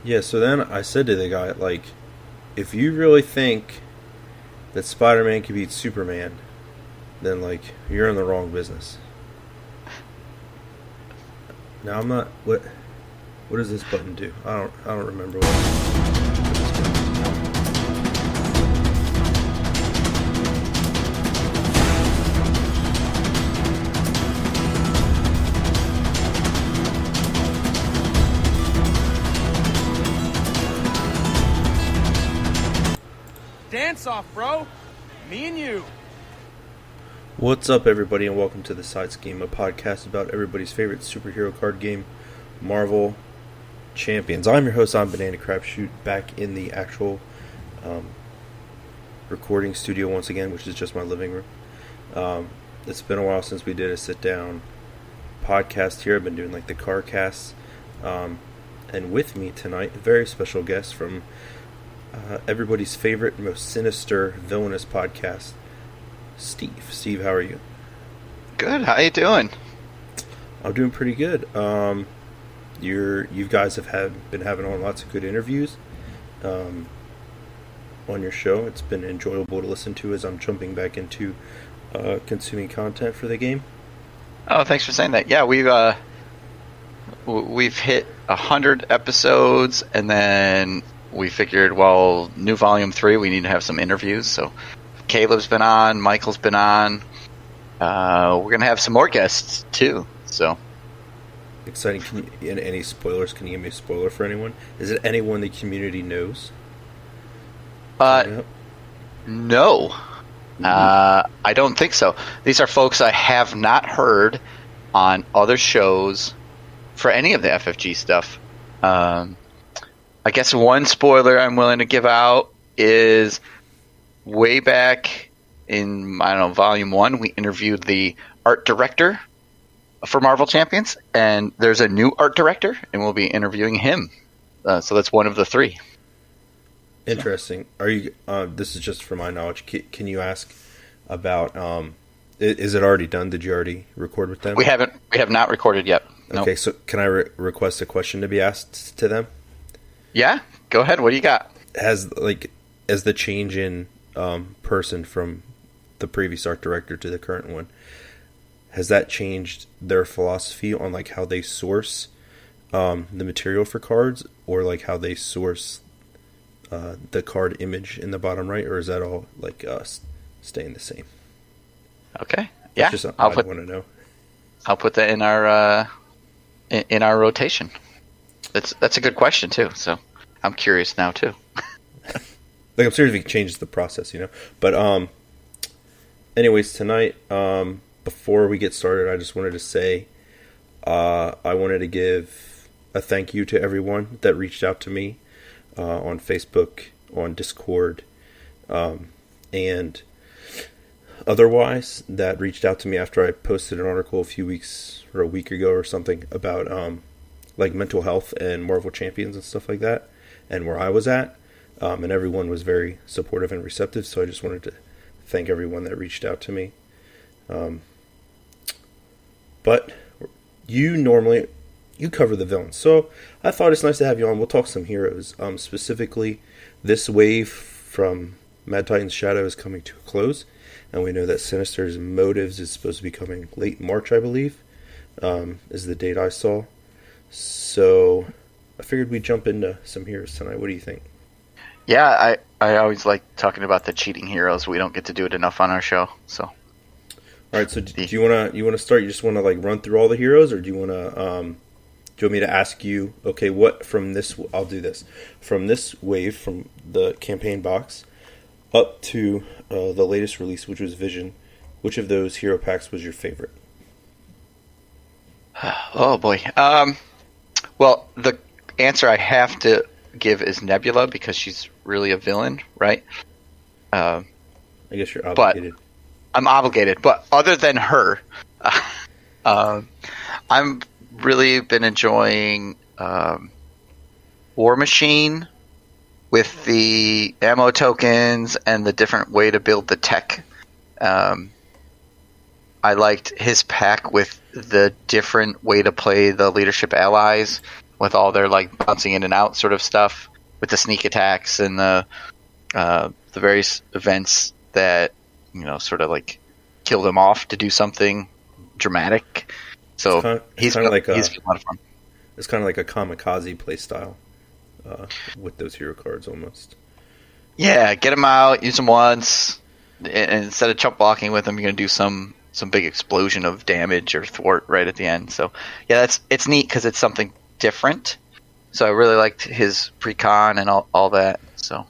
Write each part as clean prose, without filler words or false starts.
Yeah, so then I said to the guy, like, if you really think that Spider-Man can beat Superman, then, like, you're in the wrong business. Now, I'm not... What does this button do? I don't remember what... Dance off, bro. Me and you. What's up, everybody, and welcome to The Side Scheme, a podcast about everybody's favorite superhero card game, Marvel Champions. I'm your host, BananaCrapshoot, back in the actual recording studio once again, which is just my living room. It's been a while since we did a sit-down podcast here. I've been doing, like, the car casts. And with me tonight, a very special guest from everybody's favorite, most sinister, villainous podcast, Steve. Steve, how are you? Good. How you doing? I'm doing pretty good. You guys have been having on lots of good interviews on your show. It's been enjoyable to listen to as I'm jumping back into consuming content for the game. Oh, thanks for saying that. Yeah, we've hit 100 episodes, and then we figured, well, new volume 3, we need to have some interviews. So Caleb's been on, Michael's been on. We're going to have some more guests, too. So Exciting. Any spoilers? Can you give me a spoiler for anyone? Is it anyone the community knows? No. I don't think so. These are folks I have not heard on other shows for any of the FFG stuff. I guess one spoiler I'm willing to give out is way back in, volume 1, we interviewed the art director for Marvel Champions, and there's a new art director, and we'll be interviewing him. So that's one of the 3. Interesting. Are you? This is just for my knowledge. Can you ask about? Is it already done? Did you already record with them? We have not recorded yet. Okay, so can I request a question to be asked to them? Yeah, go ahead. What do you got? As the change in person from the previous art director to the current one, has that changed their philosophy on like how they source the material for cards, or like how they source the card image in the bottom right, or is that all like staying the same? Okay, yeah, I want to know. I'll put that in our rotation. That's a good question too. So I'm curious now too. Like, I'm serious if it changes the process, But anyways, tonight, before we get started, I just wanted to say I wanted to give a thank you to everyone that reached out to me on Facebook, on Discord, and otherwise that reached out to me after I posted an article a week ago or something about like mental health and Marvel Champions and stuff like that, and where I was at. And everyone was very supportive and receptive, so I just wanted to thank everyone that reached out to me. But you cover the villains, so I thought it's nice to have you on. We'll talk some heroes. Specifically, this wave from Mad Titan's Shadow is coming to a close, and we know that Sinister's Motives is supposed to be coming late March, I believe, is the date I saw. So I figured we'd jump into some heroes tonight. What do you think? Yeah, I always like talking about the cheating heroes. We don't get to do it enough on our show. So, all right. So, do you wanna start? You just wanna like run through all the heroes, or do you wanna do you want me to ask you? Okay, what from this? I'll do this from this wave, from the campaign box up to the latest release, which was Vision. Which of those hero packs was your favorite? Oh boy. Well, the answer I have to give is Nebula, because she's really a villain, right? I guess you're obligated. But I'm obligated. But other than her, I'm really been enjoying War Machine with the ammo tokens and the different way to build the tech. I liked his pack with the different way to play the leadership allies with all their like bouncing in and out sort of stuff, with the sneak attacks and the various events that sort of like kill them off to do something dramatic. So he's been a lot of fun. It's kind of like a kamikaze play style with those hero cards almost. Yeah, get them out, use them once, and instead of chump blocking with them, you're going to do some big explosion of damage or thwart right at the end. So yeah, it's neat because it's something different. So I really liked his pre-con and all that. So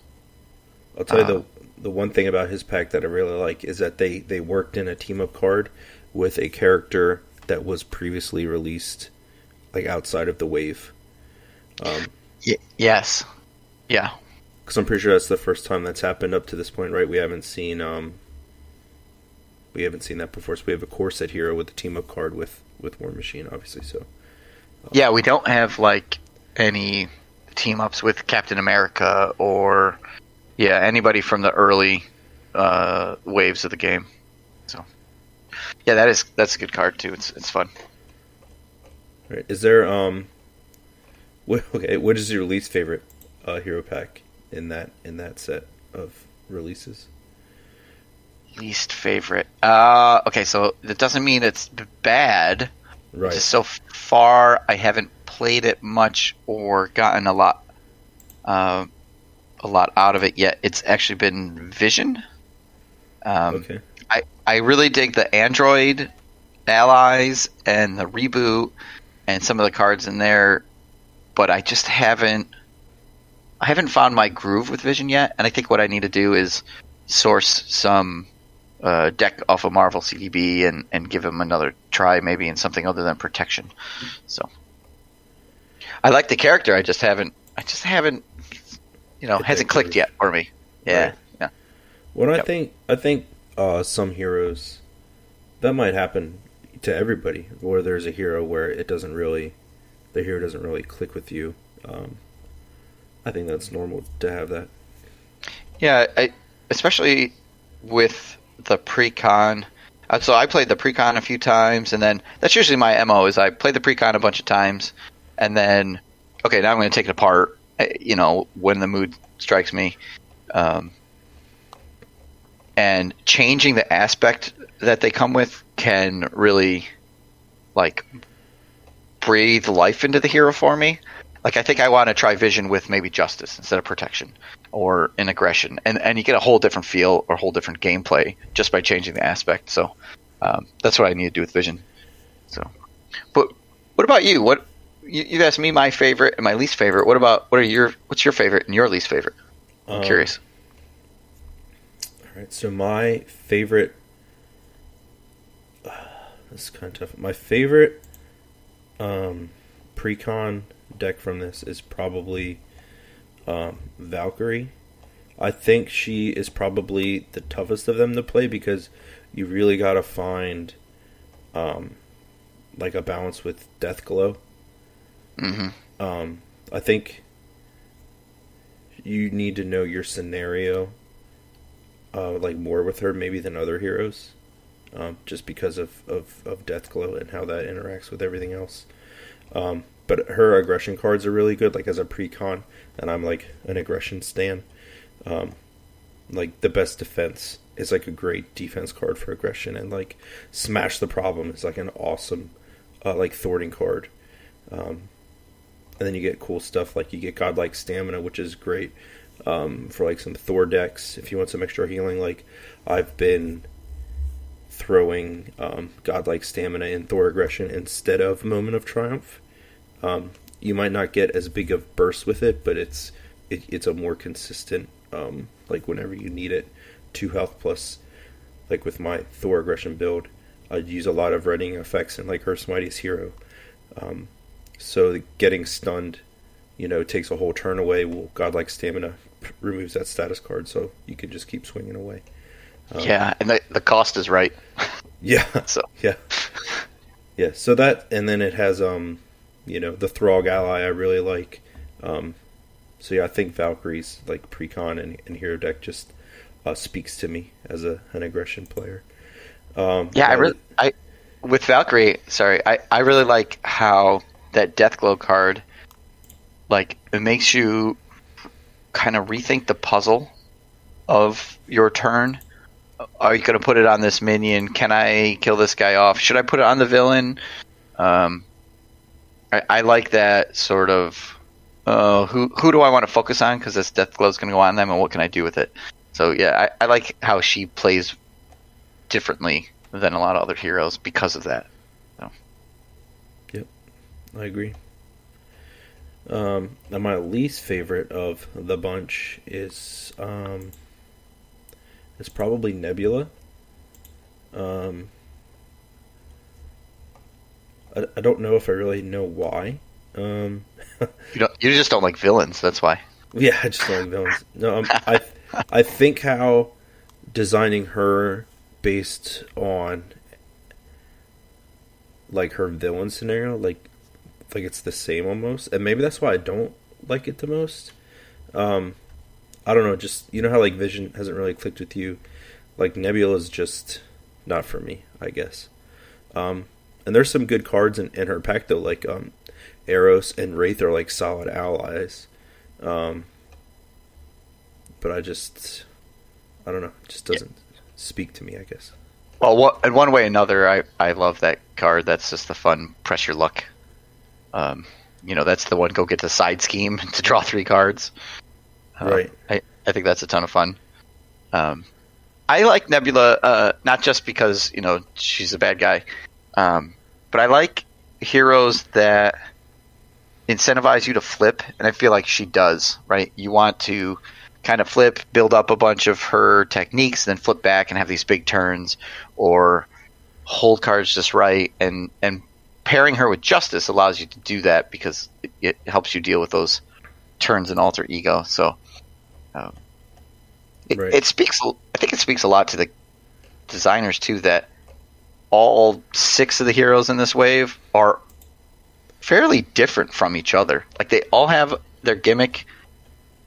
I'll tell you the one thing about his pack that I really like is that they worked in a team-up card with a character that was previously released like outside of the wave. Yes. Yeah. Because I'm pretty sure that's the first time that's happened up to this point, right? We haven't seen that before. So we have a core set hero with a team-up card with War Machine, obviously. So yeah, we don't have like any team-ups with Captain America or anybody from the early waves of the game. So yeah, that's a good card too. It's fun. Right. Is there what is your least favorite hero pack in that set of releases? Least favorite. Okay, so that doesn't mean it's bad. Right. Just so far, I haven't played it much or gotten a lot out of it yet. It's actually been Vision. Okay. I really dig the Android allies and the reboot and some of the cards in there, but I just haven't found my groove with Vision yet. And I think what I need to do is source some deck off of Marvel CDB and give him another try, maybe in something other than protection. So I like the character. I just haven't hasn't clicked yet for me. Yeah. Right. Yeah. Well, I think some heroes that might happen to everybody, where there's a hero where the hero doesn't really click with you. I think that's normal to have that. Yeah, especially with the pre-con. So I played the pre-con a few times, and then that's usually my MO is I play the pre-con a bunch of times, and then, okay, now I'm going to take it apart, when the mood strikes me. And changing the aspect that they come with can really, like, breathe life into the hero for me. Like, I think I want to try Vision with maybe Justice instead of Protection, or an Aggression, and you get a whole different feel or a whole different gameplay just by changing the aspect. So that's what I need to do with Vision. So, but what about you? What you asked me my favorite and my least favorite. What's your favorite and your least favorite? I'm curious. All right, so my favorite. This is kind of tough. My favorite pre-con deck from this is probably Valkyrie. I think she is probably the toughest of them to play because you really got to find like a balance with Deathglow. Mm-hmm. I think you need to know your scenario like more with her maybe than other heroes, just because of Deathglow and how that interacts with everything else. But her aggression cards are really good, like as a pre-con, and I'm like an aggression stan. Like the best defense is like a great defense card for aggression, and like Smash the Problem is like an awesome like thwarting card. And then you get cool stuff like you get Godlike Stamina, which is great for like some Thor decks if you want some extra healing. Like I've been throwing Godlike Stamina in Thor Aggression instead of Moment of Triumph. You might not get as big of bursts with it, but it's a more consistent, like whenever you need it, 2 health plus. Like with my Thor Aggression build, I'd use a lot of readying effects and like Earth's Mightiest Hero. So getting stunned, takes a whole turn away. Well, Godlike Stamina removes that status card, so you can just keep swinging away. Yeah, and the cost is right. Yeah. So yeah. So that, and then it has the Throg ally I really like. So yeah, I think Valkyrie's like pre-con and hero deck just speaks to me as an aggression player. With Valkyrie, I really like how that Deathglow card like it makes you kind of rethink the puzzle of your turn. Are you going to put it on this minion? Can I kill this guy off? Should I put it on the villain? I like that sort of. Who do I want to focus on? Because this death glow is going to go on them, and what can I do with it? So yeah, I like how she plays differently than a lot of other heroes because of that. So. Yep, I agree. And my least favorite of the bunch is probably Nebula. I don't know if I really know why. You just don't like villains. That's why. Yeah, I just don't like villains. No, I think how designing her based on like her villain scenario, like it's the same almost, and maybe that's why I don't like it the most. I don't know, just you know how like Vision hasn't really clicked with you, like Nebula is just not for me, I guess. And there's some good cards in her pack though, like Eros and Wraith are like solid allies. But I don't know, it just doesn't speak to me, I guess. Well, in one way or another, I love that card. That's just the fun press your luck. That's the one. Go get the side scheme to draw 3 cards. Right. I think that's a ton of fun. I like Nebula not just because she's a bad guy, but I like heroes that incentivize you to flip, and I feel like she does. Right, you want to kind of flip, build up a bunch of her techniques, then flip back and have these big turns, or hold cards just right, and pairing her with Justice allows you to do that because it helps you deal with those turns in alter ego. So it speaks. I think it speaks a lot to the designers too that all 6 of the heroes in this wave are fairly different from each other. Like they all have their gimmick,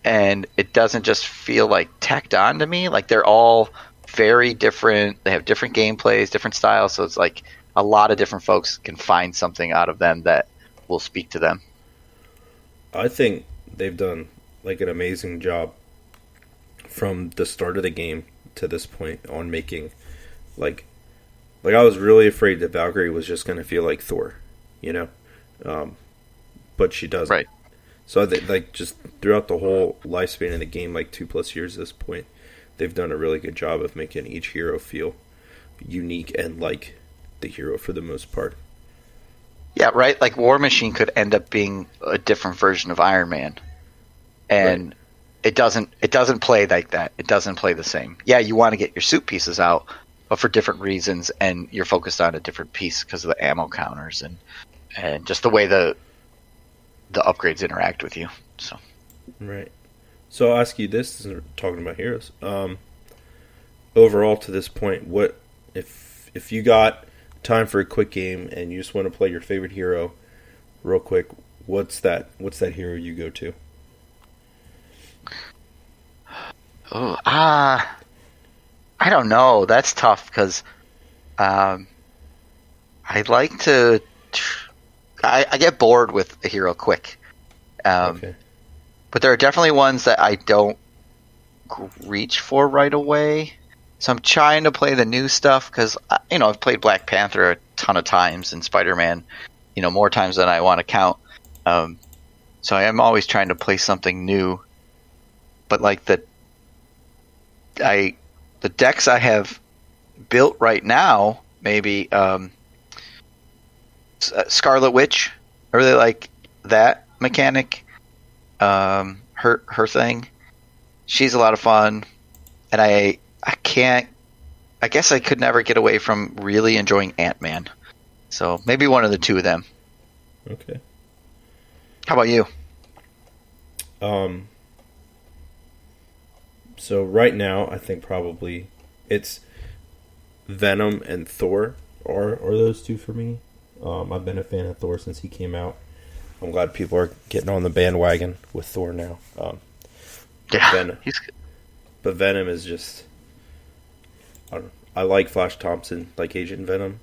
and it doesn't just feel like tacked on to me. Like they're all very different. They have different gameplays, different styles. So it's like a lot of different folks can find something out of them that will speak to them. I think they've done like an amazing job from the start of the game to this point on making like I was really afraid that Valkyrie was just going to feel like Thor, but she doesn't. Right. So I think like just throughout the whole lifespan of the game, like 2+ years at this point, they've done a really good job of making each hero feel unique and like the hero for the most part. Yeah, right. Like War Machine could end up being a different version of Iron Man, and right. It doesn't play like that. It doesn't play the same. Yeah, you want to get your suit pieces out, but for different reasons, and you're focused on a different piece because of the ammo counters and just the way the upgrades interact with you. So right. So I'll ask you this: talking about heroes, overall to this point, what if you got time for a quick game and you just want to play your favorite hero real quick, what's that hero you go to? I don't know. That's tough because I like to I get bored with a hero quick. Okay. But there are definitely ones that I don't reach for right away. So I'm trying to play the new stuff because, I've played Black Panther a ton of times and Spider-Man, more times than I want to count. So I am always trying to play something new. But like the decks I have built right now, maybe Scarlet Witch. I really like that mechanic. Her thing. She's a lot of fun, and I guess I could never get away from really enjoying Ant-Man. So maybe one of the two of them. Okay. How about you? So right now, I think probably it's Venom and Thor are those two for me. I've been a fan of Thor since he came out. I'm glad people are getting on the bandwagon with Thor now. Yeah, but Venom is just... I don't know. I like Flash Thompson, like Agent Venom,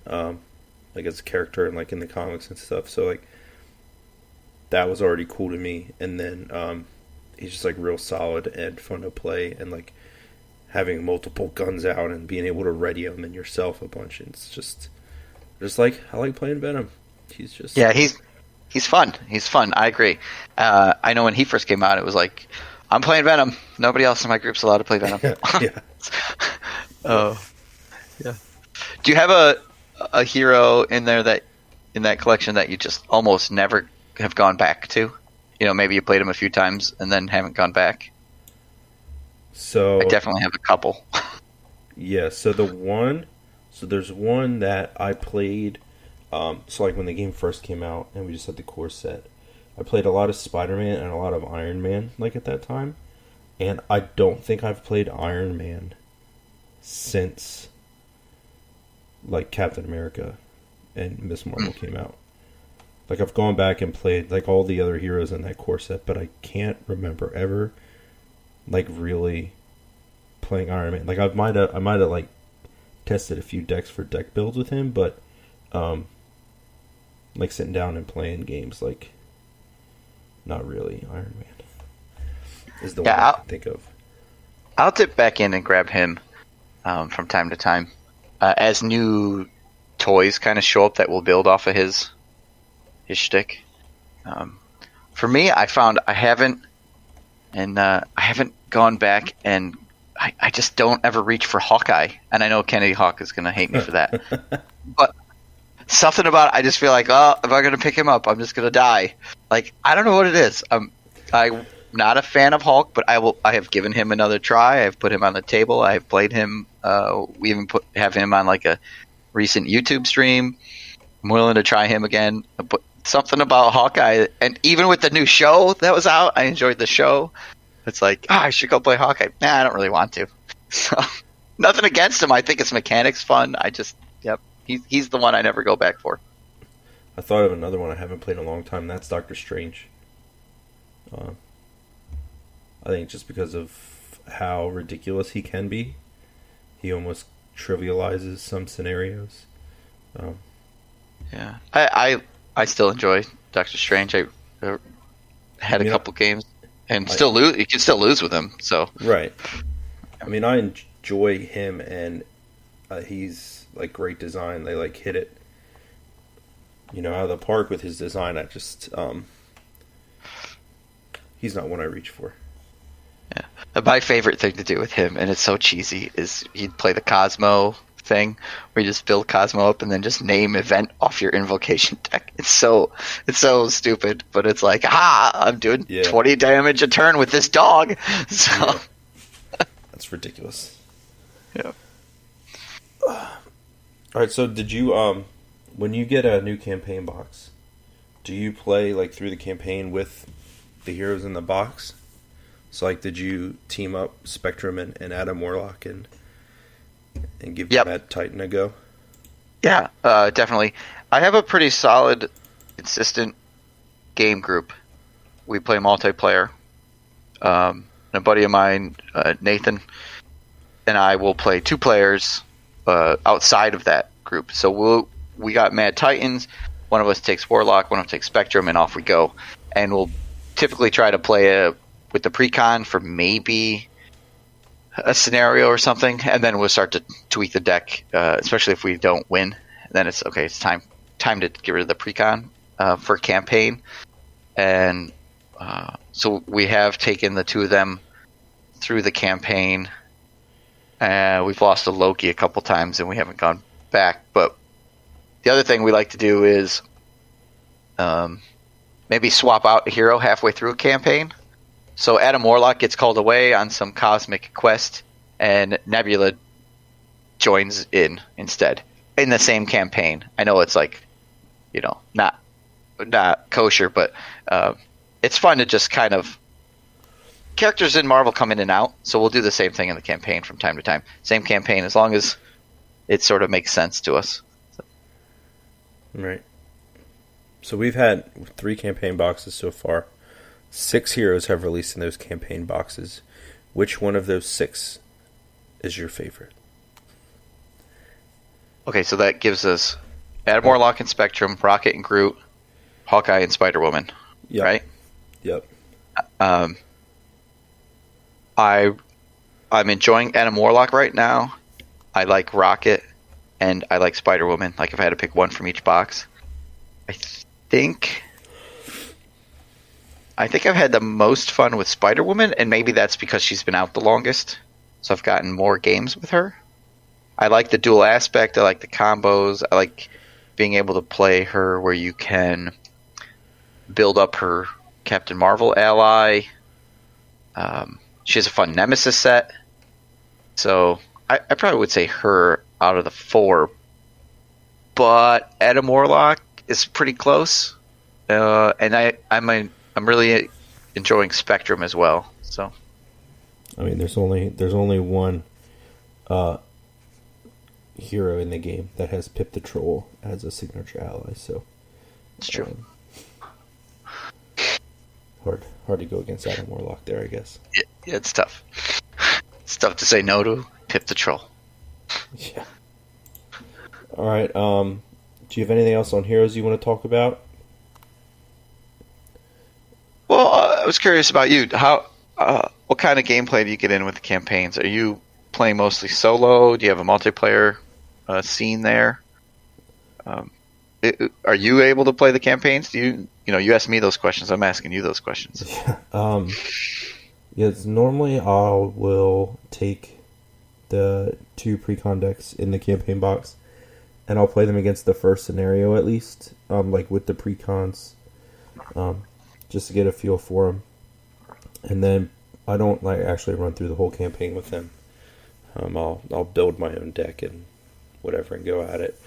like as a character and like in the comics and stuff. So like, that was already cool to me. And then he's just like real solid and fun to play, and like having multiple guns out and being able to ready them and yourself a bunch. It's just like I like playing Venom. He's just he's fun. He's fun. I agree. I know when he first came out, it was like, I'm playing Venom. Nobody else in my group's allowed to play Venom. Yeah. Oh, yeah. Do you have a hero in there in that collection that you just almost never have gone back to? You know, maybe you played him a few times and then haven't gone back. So I definitely have a couple. Yeah. So there's one that I played. So like when the game first came out and we just had the core set, I played a lot of Spider-Man and a lot of Iron Man like at that time, and I don't think I've played Iron Man since like Captain America and Miss Marvel came out. Like I've gone back and played like all the other heroes in that core set, but I can't remember ever like really playing Iron Man. Like I might have like tested a few decks for deck builds with him, but like sitting down and playing games, like not really. Iron Man is the one I can think of. I'll dip back in and grab him from time to time as new toys kind of show up that will build off of his shtick. For me, I found I haven't gone back, and I just don't ever reach for Hawkeye. And I know Kennedy Hawk is going to hate me for that, but something about it, I just feel like, oh, if I'm going to pick him up, I'm just going to die. Like, I don't know what it is. I'm not a fan of Hulk, but I have given him another try. I've put him on the table. I've played him. We even have him on like a recent YouTube stream. I'm willing to try him again. But something about Hawkeye, and even with the new show that was out, I enjoyed the show. It's like, I should go play Hawkeye. Nah, I don't really want to. So, nothing against him. I think his mechanics fun. He's the one I never go back for. I thought of another one I haven't played in a long time. That's Doctor Strange. I think just because of how ridiculous he can be, he almost trivializes some scenarios. Yeah, I still enjoy Doctor Strange. I had a couple games and still lose. You can still lose with him. So right. I mean, I enjoy him, and he's like great design. They like hit it, out of the park with his design. I just he's not one I reach for. Yeah, my favorite thing to do with him, and it's so cheesy, is he'd play the Cosmo thing where you just build Cosmo up and then just name event off your invocation deck. It's so stupid, but it's like, I'm doing 20 damage a turn with this dog. So that's ridiculous. Yeah. All right, so did you when you get a new campaign box, do you play like through the campaign with the heroes in the box? So like, did you team up Spectrum and Adam Warlock and give Mad Titan a go? Yeah, definitely. I have a pretty solid, consistent game group. We play multiplayer. And a buddy of mine, Nathan, and I will play 2 players outside of that group. So we got Mad Titans. One of us takes Warlock, one of us takes Spectrum, and off we go. And we'll typically try to play with the precon for maybe a scenario or something, and then we'll start to tweak the deck, especially if we don't win. Then it's okay. It's time to get rid of the precon for campaign, and so we have taken the 2 of them through the campaign. We've lost to Loki a couple times, and we haven't gone back. But the other thing we like to do is maybe swap out a hero halfway through a campaign. So Adam Warlock gets called away on some cosmic quest, and Nebula joins in instead in the same campaign. I know it's like, not kosher, but it's fun to just kind of, characters in Marvel come in and out, so we'll do the same thing in the campaign from time to time. Same campaign, as long as it sort of makes sense to us. So. Right. So we've had 3 campaign boxes so far. 6 heroes have released in those campaign boxes. Which one of those 6 is your favorite? Okay, so that gives us Adam Warlock and Spectrum, Rocket and Groot, Hawkeye and Spider-Woman. Yep. right? Yep. I'm enjoying Adam Warlock right now. I like Rocket, and I like Spider-Woman. Like, if I had to pick one from each box, I think I've had the most fun with Spider-Woman, and maybe that's because she's been out the longest, so I've gotten more games with her. I like the dual aspect. I like the combos. I like being able to play her where you can build up her Captain Marvel ally. She has a fun Nemesis set. So I probably would say her out of the four. But Adam Warlock is pretty close. And I'm really enjoying Spectrum as well. So I mean, there's only one hero in the game that has Pip the Troll as a signature ally, so it's true. Hard to go against Adam Warlock there, I guess. Yeah, it's tough. It's tough to say no to Pip the Troll. Yeah. All right. Do you have anything else on heroes you want to talk about? Well, I was curious about you. What kind of gameplay do you get in with the campaigns? Are you playing mostly solo? Do you have a multiplayer scene there? Are you able to play the campaigns? Do you asked me those questions. I'm asking you those questions. Yeah. Yes. Normally, I will take the 2 precon decks in the campaign box, and I'll play them against the first scenario at least, like with the precons, just to get a feel for them. And then I don't actually run through the whole campaign with them. I'll build my own deck and whatever and go at it.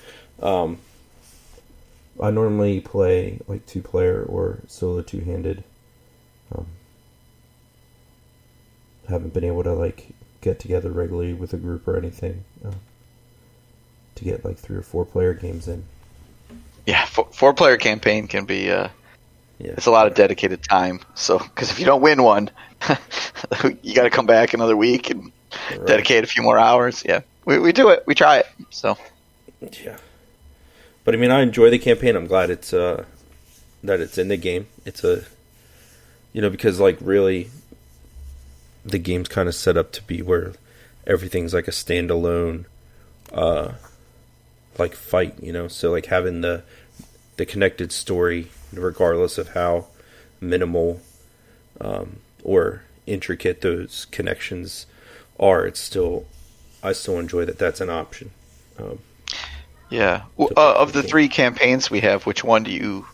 I normally play 2-player or solo 2-handed. Haven't been able to get together regularly with a group or anything to get 3 or 4-player games in. Yeah, 4-player campaign can be it's a lot of dedicated time. So because if you don't win one, you got to come back another week and dedicate a few more hours. Yeah, we do it. We try it. So yeah, but I mean, I enjoy the campaign. I'm glad it's that it's in the game. It's because really the game's kind of set up to be where everything's like a standalone fight. So having the connected story, regardless of how minimal or intricate those connections are, I still enjoy that that's an option. Yeah. Of the 3 campaigns we have, which one the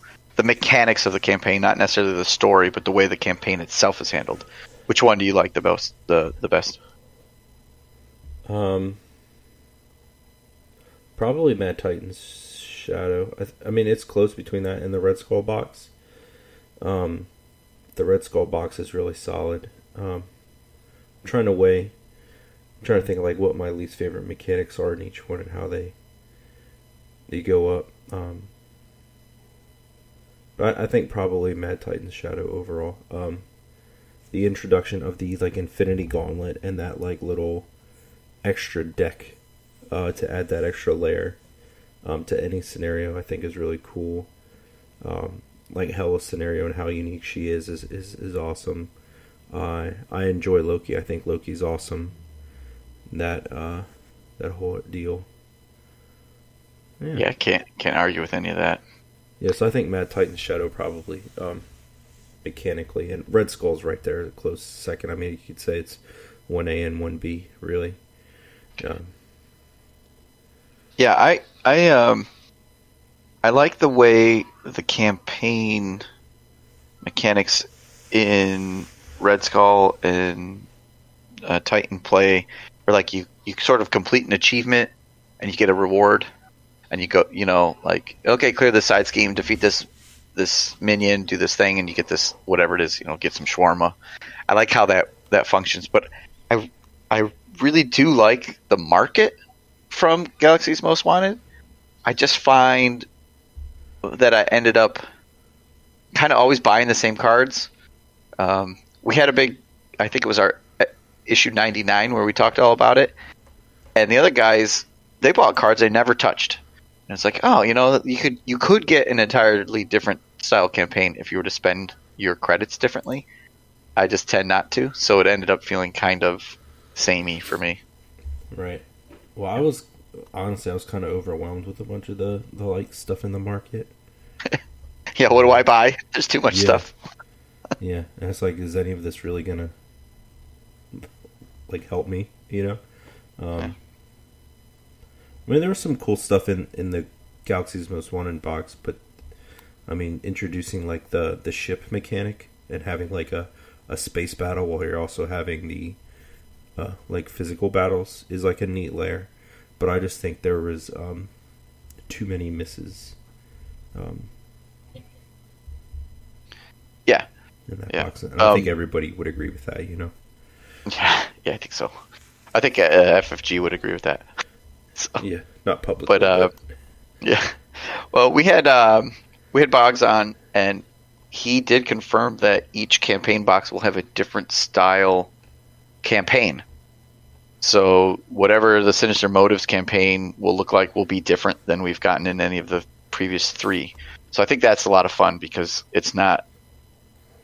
mechanics of the campaign, not necessarily the story, but the way the campaign itself is handled, which one do you like the best? The best? Probably Mad Titan's Shadow. I mean, it's close between that and the Red Skull box. The Red Skull box is really solid. I'm trying to think of what my least favorite mechanics are in each one and how they go up. But I think probably Mad Titan's Shadow overall. The introduction of the Infinity Gauntlet and that little extra deck to add that extra layer to any scenario, I think is really cool. Hela's scenario and how unique she is awesome. I enjoy Loki. I think Loki's awesome. That whole deal. Yeah, can't argue with any of that. Yeah, so I think Mad Titan's Shadow probably mechanically, and Red Skull's right there, a close second. I mean, you could say it's 1A and 1B, really. Yeah, I like the way the campaign mechanics in Red Skull and Titan play, where you sort of complete an achievement and you get a reward, and you go, okay, clear the side scheme, defeat this minion, do this thing, and you get this whatever it is, get some shawarma. I like how that functions, but I really do like the market from Galaxy's Most Wanted. I just find that I ended up kind of always buying the same cards. We had a big, I think it was our issue 99 where we talked all about it, and the other guys, they bought cards they never touched. And it's oh, you could get an entirely different style campaign if you were to spend your credits differently. I just tend not to, so it ended up feeling kind of samey for me. Right. Well, I was kind of overwhelmed with a bunch of the like stuff in the market. Yeah, what do I buy? There's too much stuff. Yeah, and it's like, is any of this really gonna like help me? You know. I mean, there was some cool stuff in the Galaxy's Most Wanted box, but I mean, introducing like the ship mechanic and having like a space battle while you're also having the like physical battles is like a neat layer. But I just think there was too many misses. Yeah. In that box, and I think everybody would agree with that. You know. Yeah, I think so. I think FFG would agree with that. So, yeah, not public, but yeah. Well, we had Boggs on, and he did confirm that each campaign box will have a different style campaign. So whatever the Sinister Motives campaign will look like will be different than we've gotten in any of the previous 3. So I think that's a lot of fun because it's not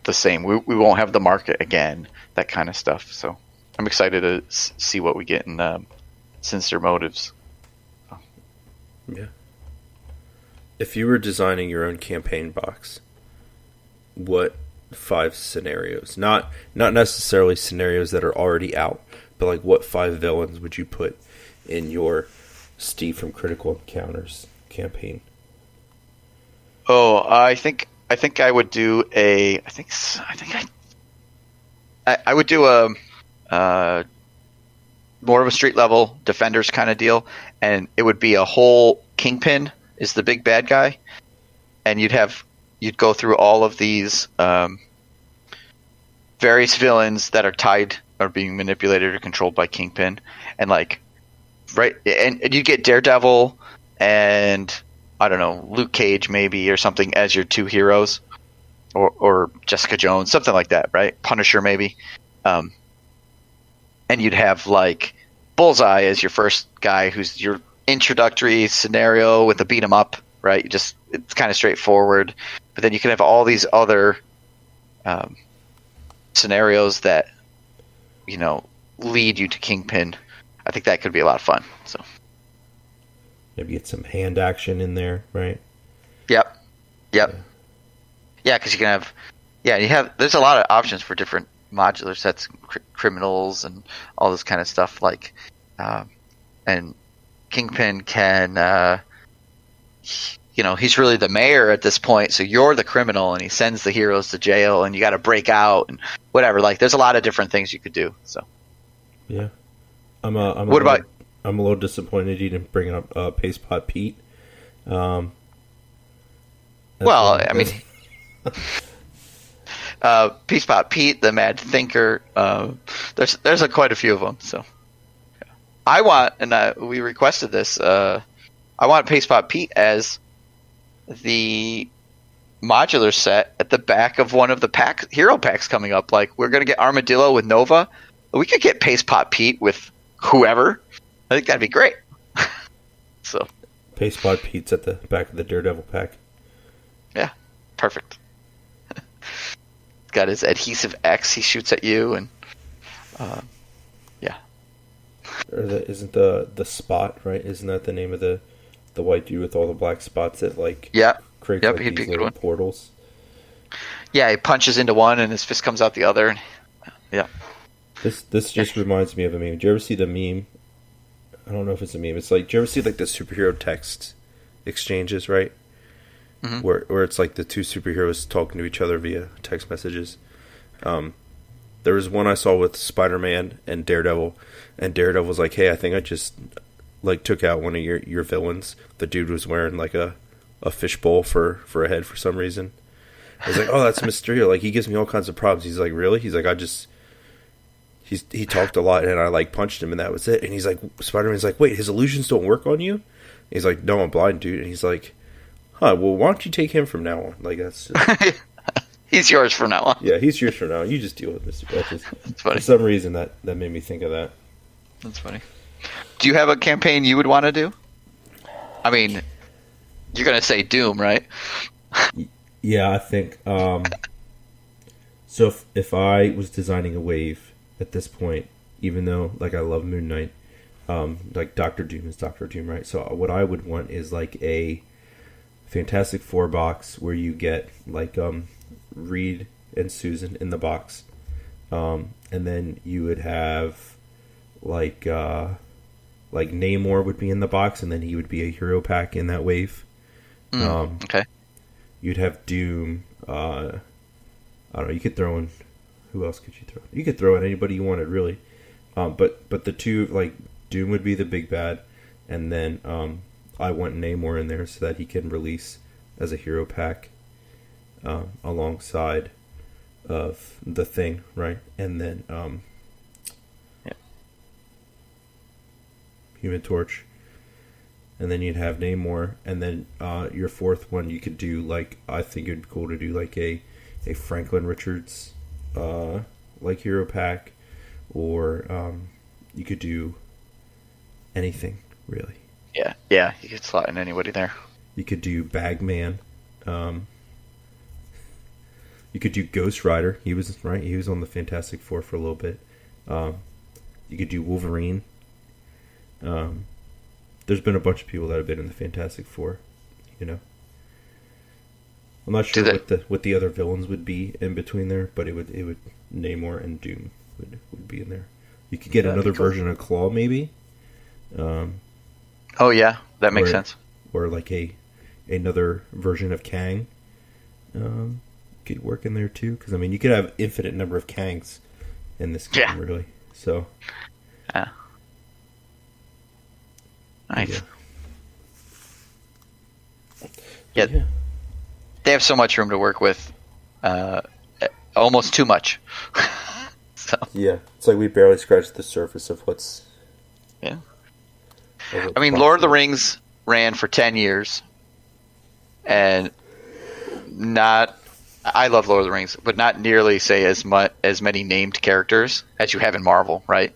the same. We won't have the market again, that kind of stuff. So I'm excited to see what we get in Sinister Motives. Yeah. If you were designing your own campaign box, what 5 scenarios, not necessarily scenarios that are already out, but like what 5 villains would you put in your Steve from Critical Encounters campaign? Oh, I think I would do I would do a more of a street level Defenders kind of deal, and it would be a whole Kingpin is the big bad guy, and you'd go through all of these various villains that are tied or being manipulated or controlled by Kingpin, and and you get Daredevil and I don't know, Luke Cage maybe or something as your 2 heroes, or Jessica Jones, something like that, right? Punisher maybe, and you'd have like Bullseye as your first guy, who's your introductory scenario with the beat 'em up, right? It's kind of straightforward, but then you can have all these other scenarios that lead you to Kingpin. I think that could be a lot of fun. So maybe get some hand action in there, right? Yep. Yeah, because you can have there's a lot of options for different modular sets, criminals and all this kind of stuff. Like, and Kingpin can, he's really the mayor at this point, so you're the criminal, and he sends the heroes to jail, and you got to break out and whatever. Like, there's a lot of different things you could do. So, yeah, I'm what about? I'm a little disappointed you didn't bring up Paste Pot Pete. Well, I mean, Peace Pot Pete, the Mad Thinker. There's quite a few of them. So I want, and we requested this. I want Pace Pot Pete as the modular set at the back of one of the hero packs coming up. Like, we're gonna get Armadillo with Nova. We could get Pace Pot Pete with whoever. I think that'd be great. So Pace Pot Pete's at the back of the Daredevil pack. Yeah, perfect. Got his adhesive X. He shoots at you, and yeah. Or isn't the Spot, right? Isn't that the name of the white dude with all the black spots that create he'd be a good one. Portals? Yeah, he punches into one, and his fist comes out the other. And, yeah. This just reminds me of a meme. Did you ever see the meme? I don't know if it's a meme. It's like, do you ever see like the superhero text exchanges, right? Mm-hmm. Where it's like the 2 superheroes talking to each other via text messages. There was one I saw with Spider-Man and Daredevil, and Daredevil was like, "Hey, I think I just like took out one of your villains." The dude was wearing like a fishbowl for a head for some reason. I was like, "Oh, that's Mysterio. Like, he gives me all kinds of problems." He's like, "Really?" He's like, He talked a lot, and I like punched him, and that was it. And he's like, Spider-Man's like, "Wait, his illusions don't work on you?" And he's like, "No, I'm blind, dude." And he's like, "Huh? Well, why don't you take him from now on?" Like, that's just... he's yours from now on. Yeah, he's yours from now on. You just deal with Mr. Patches. That's funny. For some reason, that made me think of that. That's funny. Do you have a campaign you would want to do? I mean, you're gonna say Doom, right? Yeah, I think. So if I was designing a wave at this point, even though like I love Moon Knight, like Doctor Doom is Doctor Doom, right? So what I would want is like a Fantastic Four box where you get like Reed and Susan in the box, and then you would have like Namor would be in the box, and then he would be a hero pack in that wave. Okay. You'd have Doom. I don't know. You could throw in. Who else could you throw? You could throw in anybody you wanted, really. But the two, like Doom would be the big bad, and then I want Namor in there so that he can release as a hero pack alongside of the Thing, right? And then Human Torch. And then you'd have Namor, and then your fourth one you could do like, I think it'd be cool to do like a Franklin Richards like hero pack, or you could do anything really. Yeah, you could slot in anybody there. You could do Bagman. You could do Ghost Rider. He was on the Fantastic Four for a little bit. You could do Wolverine. There's been a bunch of people that have been in the Fantastic Four, you know. I'm not sure what the other villains would be in between there, but it would Namor and Doom would be in there. You could get another version of Claw, maybe. Oh yeah, that makes sense. Or like another version of Kang. Could work in there too, because I mean you could have infinite number of Kangs in this game, really. So. Yeah. Nice. Yeah. They have so much room to work with. Almost too much. So. Yeah. It's like we barely scratched the surface of what's... Yeah. I mean, Lord of the Rings ran for 10 years. And not... I love Lord of the Rings, but not nearly, say, as many named characters as you have in Marvel, right?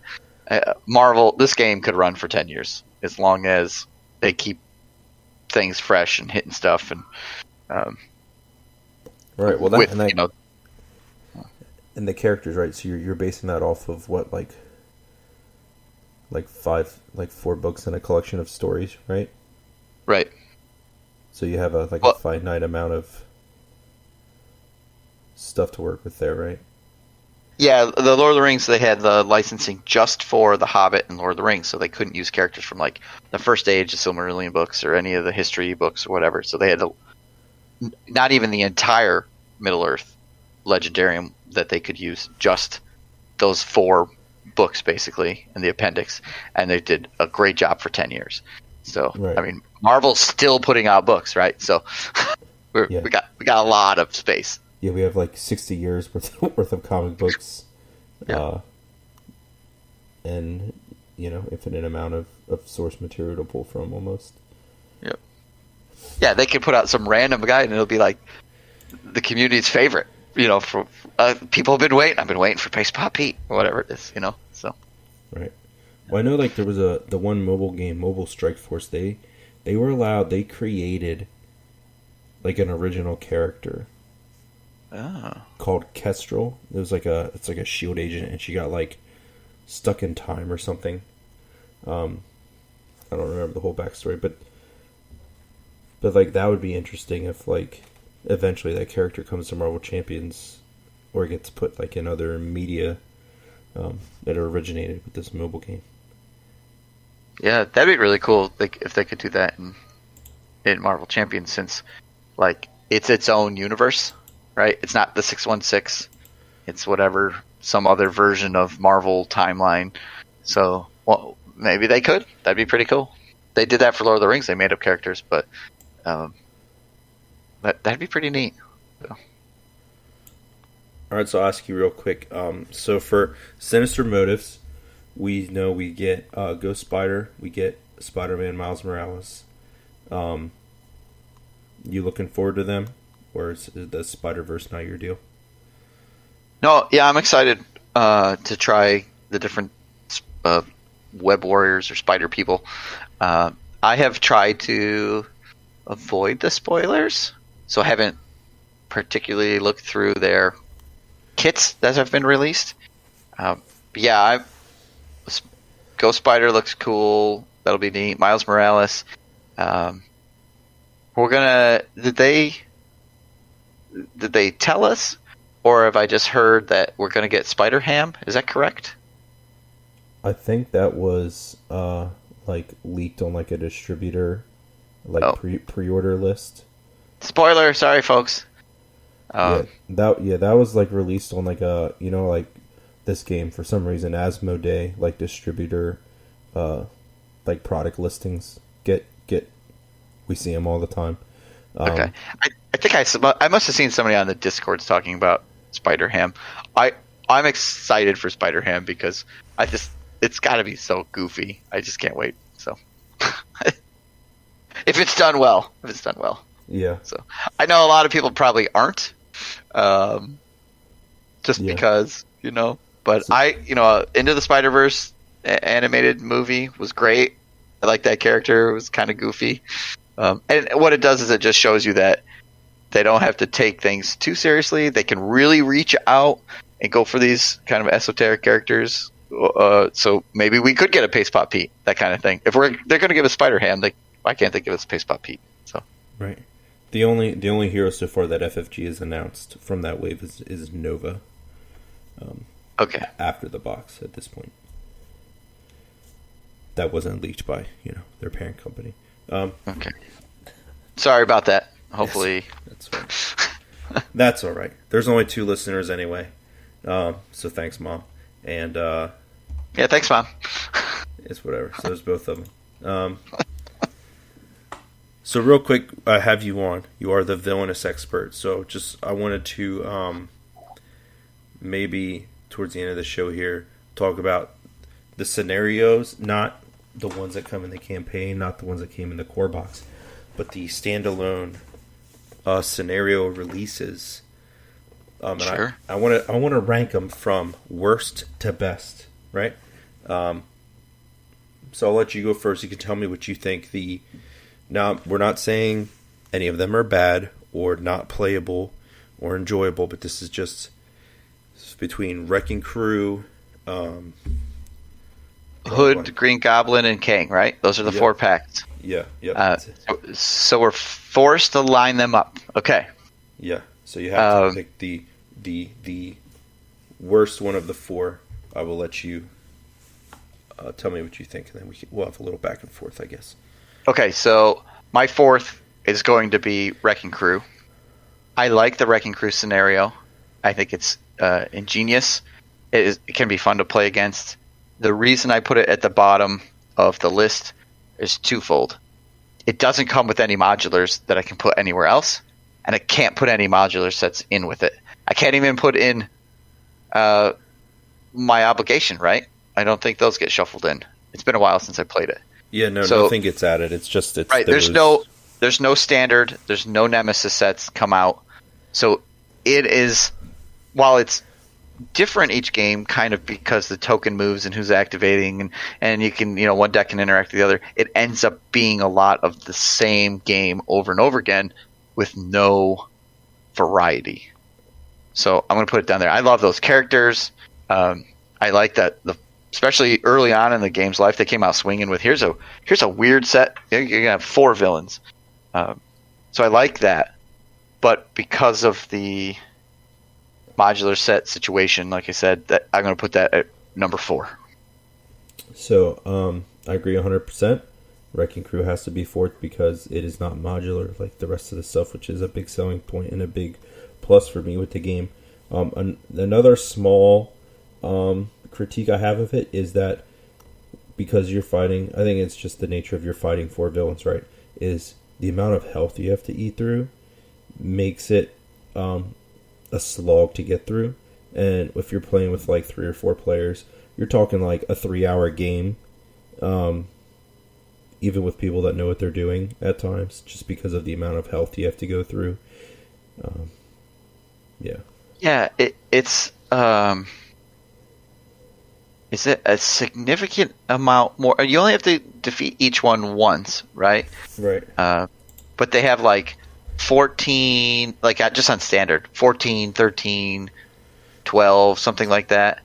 Marvel, this game could run for 10 years. As long as they keep things fresh and hitting stuff, and right. Well, and the characters, right? So you're basing that off of what, like 4 books in a collection of stories, right? Right. So you have a finite amount of stuff to work with there, right? Yeah, the Lord of the Rings, they had the licensing just for The Hobbit and Lord of the Rings, so they couldn't use characters from, like, the First Age, the Silmarillion books, or any of the history books or whatever. So they had not even the entire Middle-earth Legendarium that they could use, just those 4 books, basically, in the appendix. And they did a great job for 10 years. So, right. I mean, Marvel's still putting out books, right? So we got a lot of space. Yeah, we have like 60 years worth of comic books, and infinite amount of source material to pull from almost. Yep. Yeah, they could put out some random guy, and it'll be like the community's favorite. For people have been waiting. I've been waiting for Space Pop Pete, or whatever it is. So. Right. Well, I know like there was the one mobile game, Mobile Strike Force. They were allowed. They created like an original character. Called Kestrel. It's like a shield agent, and she got like stuck in time or something. I don't remember the whole backstory, but like that would be interesting if like eventually that character comes to Marvel Champions or gets put like in other media that originated with this mobile game. Yeah, that'd be really cool. Like if they could do that in Marvel Champions, since like it's its own universe. Right, it's not the 616. It's whatever, some other version of Marvel timeline. So, well, maybe they could. That'd be pretty cool. They did that for Lord of the Rings. They made up characters, but that'd be pretty neat. So. All right, so I'll ask you real quick. So for Sinister Motives, we know we get Ghost Spider, we get Spider-Man Miles Morales. You looking forward to them? Or is the Spider-Verse not your deal? No, yeah, I'm excited to try the different web warriors or spider people. I have tried to avoid the spoilers, so I haven't particularly looked through their kits that have been released. Ghost Spider looks cool. That'll be neat. Miles Morales. Did they tell us, or have I just heard that we're gonna get Spider-Ham? Is that correct? I think that was leaked on like a distributor pre-order list. Spoiler, sorry folks. That was like released on like a this game for some reason Asmodee like distributor like product listings get we see them all the time. Okay, I think I must have seen somebody on the Discords talking about Spider-Ham. I'm excited for Spider-Ham because it's got to be so goofy. I just can't wait. So if it's done well. Yeah. So I know a lot of people probably aren't, because But Into the Spider-Verse animated movie was great. I like that character. It was kind of goofy. And what it does is it just shows you that they don't have to take things too seriously. They can really reach out and go for these kind of esoteric characters. So maybe we could get a Pace Pop Pete, that kind of thing. If they're going to give us Spider-Ham, why can't they give us Pace Pop Pete? So right. The only hero so far that FFG has announced from that wave is Nova. Okay. After the box at this point. That wasn't leaked by, their parent company. Okay. Sorry about that. Hopefully. Yes, that's right. That's all right. There's only 2 listeners anyway. So thanks, Mom. And yeah, thanks, Mom. It's whatever. So there's both of them. So real quick, I have you on. You are the villainous expert. So I wanted to maybe towards the end of the show here talk about the scenarios, not the ones that come in the campaign, not the ones that came in the core box, but the standalone scenario releases. Sure. And I want to rank them from worst to best, right? So I'll let you go first. You can tell me what you think. Now, we're not saying any of them are bad or not playable or enjoyable, but this is just between Wrecking Crew, Hood, Green Goblin, and Kang, right? Those are the 4 packs. Yeah. So we're forced to line them up. Okay. Yeah. So you have to pick the worst one of the 4. I will let you tell me what you think, and then we'll have a little back and forth, I guess. Okay, so my 4th is going to be Wrecking Crew. I like the Wrecking Crew scenario. I think it's ingenious. It can be fun to play against. The reason I put it at the bottom of the list is twofold. It doesn't come with any modulars that I can put anywhere else, and I can't put any modular sets in with it. I can't even put in my obligation, right? I don't think those get shuffled in. It's been a while since I played it. Yeah, nothing gets added. It's right. There's no standard. There's no Nemesis sets come out. So it is, while it's different each game, kind of because the token moves and who's activating, and you can, one deck can interact with the other. It ends up being a lot of the same game over and over again with no variety. So I'm going to put it down there. I love those characters. I like that especially early on in the game's life, they came out swinging with here's a weird set. You're gonna have 4 villains. So I like that, but because of the modular set situation, like I said, that I'm gonna put that at number 4. So I agree 100%. Wrecking Crew has to be 4th because it is not modular like the rest of the stuff, which is a big selling point and a big plus for me with the game. Another small critique I have of it is that because you're fighting, I think it's just the nature of your fighting 4 villains, right? Is the amount of health you have to eat through makes it a slog to get through. And if you're playing with like 3 or 4 players, you're talking like a 3-hour game, even with people that know what they're doing at times, just because of the amount of health you have to go through. Is it a significant amount more? You only have to defeat each one once, right? Right. But they have like 14, like just on standard, 14, 13, 12, something like that.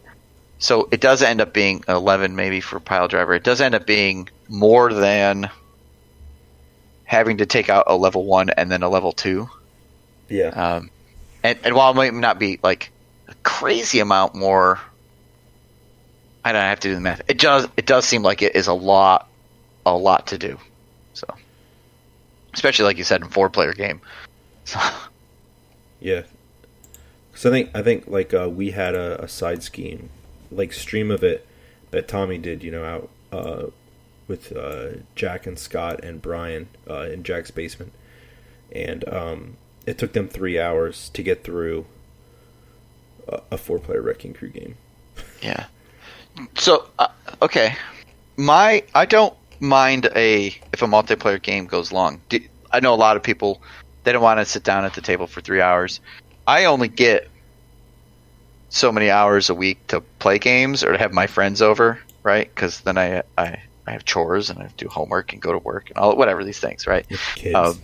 So it does end up being 11 maybe for pile driver. It does end up being more than having to take out a level 1 and then a level 2. Yeah. And while it might not be like a crazy amount more, I don't have to do the math. It does seem like it is a lot to do. So, especially like you said in 4-player game. So. Yeah. So I think like we had a side scheme, like stream of it that Tommy did, out with Jack and Scott and Brian in Jack's basement, and it took them 3 hours to get through a 4-player Wrecking Crew game. Yeah. So okay, I don't mind if a multiplayer game goes long. I know a lot of people, they don't want to sit down at the table for 3 hours. I only get so many hours a week to play games or to have my friends over, right? Because then I have chores and I have to do homework and go to work and all whatever these things, right? Kids.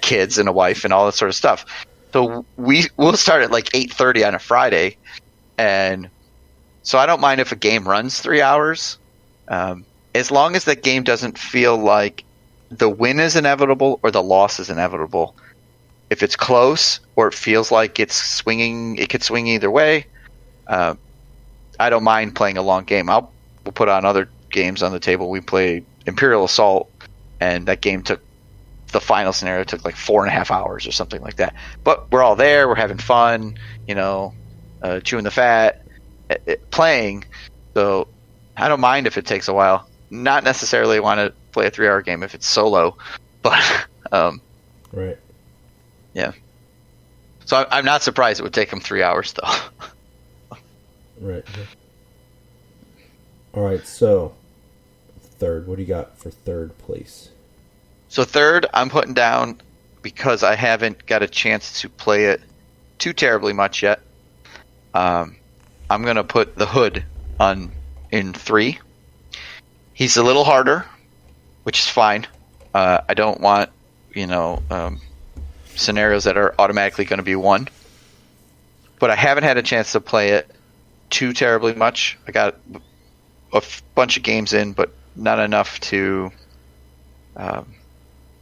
Kids and a wife and all that sort of stuff. So we'll start at like 8:30 on a Friday, and so I don't mind if a game runs 3 hours, as long as that game doesn't feel like the win is inevitable or the loss is inevitable. If it's close or it feels like it's swinging, it could swing either way. I don't mind playing a long game. We'll put on other games on the table. We played Imperial Assault, and that game the final scenario took like 4.5 hours or something like that. But we're all there. We're having fun, chewing the fat, playing. So I don't mind if it takes a while. Not necessarily want to play a 3-hour game if it's solo, but right. Yeah. So I'm not surprised it would take them 3 hours, though. Right. All right, so third. What do you got for third place? So third, I'm putting down, because I haven't got a chance to play it too terribly much yet. I'm going to put the Hood in 3. He's a little harder, which is fine. I don't want, scenarios that are automatically going to be 1. But I haven't had a chance to play it too terribly much. I got a bunch of games in, but not enough to